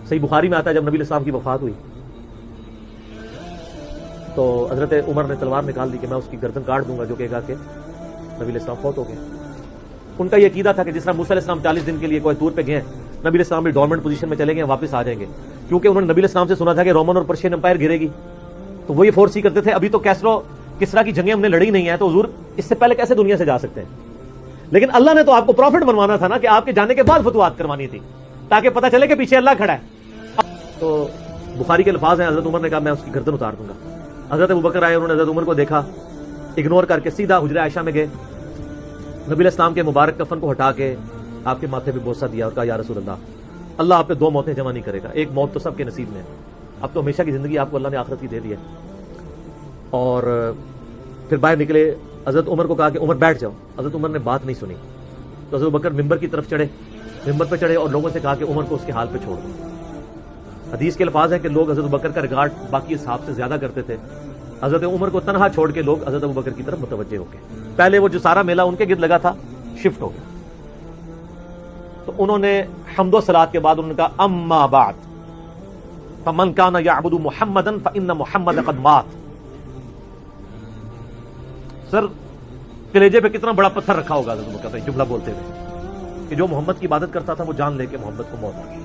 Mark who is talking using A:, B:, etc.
A: صحیح بخاری میں آتا ہے جب نبی علیہ السلام کی وفات ہوئی تو حضرت عمر نے تلوار نکال دی کہ میں اس کی گردن کاٹ دوں گا جو کہے گا کہ نبی علیہ السلام فوت ہو گئے. ان کا یہ عقیدہ تھا کہ جس طرح موسیٰ علیہ السلام 40 دن کے لیے کوئی طور پہ گئے، نبی علیہ السلام بھی ڈورمنٹ پوزیشن میں چلے گئے، واپس آ جائیں گے، کیونکہ انہوں نے نبی علیہ السلام سے سنا تھا کہ رومن اور پرشین امپائر گرے گی، تو وہ یہ فورس ہی کرتے تھے ابھی تو کسرا کی جنگیں ہم نے لڑی نہیں ہیں، تو حضور اس سے پہلے کیسے دنیا سے جا سکتے ہیں. لیکن اللہ نے تو آپ کو پروفٹ بنوانا تھا نا، کہ آپ کے جانے کے بعد فتوحات کروانی تھی تاکہ پتہ چلے کہ پیچھے اللہ کھڑا ہے. تو بخاری کے الفاظ ہیں، حضرت عمر نے کہا میں اس کی گردن اتار دوں گا. حضرت ابوبکر آئے، انہوں نے حضرت عمر کو دیکھا، اگنور کر کے سیدھا حجرہ عائشہ میں گئے، نبی علیہ السلام کے مبارک کفن کو ہٹا کے آپ کے ماتھے پہ بوسہ دیا اور کہا یا رسول اللہ آپ پہ 2 موتیں جمع نہیں کرے گا، ایک موت تو سب کے نصیب میں ہے، اب تو ہمیشہ کی زندگی آپ کو اللہ نے آخرت کی دے دی ہے. اور پھر باہر نکلے، حضرت عمر کو کہا کہ عمر بیٹھ جاؤ. حضرت عمر نے بات نہیں سنی تو حضرت ابوبکر ممبر کی طرف چڑھے، ممبر پہ چڑھے اور لوگوں سے کہا کہ عمر کو اس کے حال پہ چھوڑ دو. حدیث کے الفاظ ہیں کہ لوگ حضرت ابوبکر کا ریگارڈ باقی اصحاب سے زیادہ کرتے تھے. حضرت عمر کو تنہا چھوڑ کے لوگ حضرت ابوبکر کی طرف متوجہ ہو گئے. پہلے وہ جو سارا میلہ ان کے گرد لگا تھا شفٹ ہو گیا. تو انہوں نے حمد و صلات کے بعد انہوں نے کہا اما بعد فمن کان یعبد محمدا فان محمد قد مات. سر کلیجے پہ کتنا بڑا پتھر رکھا ہوگا حضرت ابوبکر نے جملہ بولتے ہوئے کہ جو محمد کی عبادت کرتا تھا وہ جان لے کے محمد کو موت آ گئی.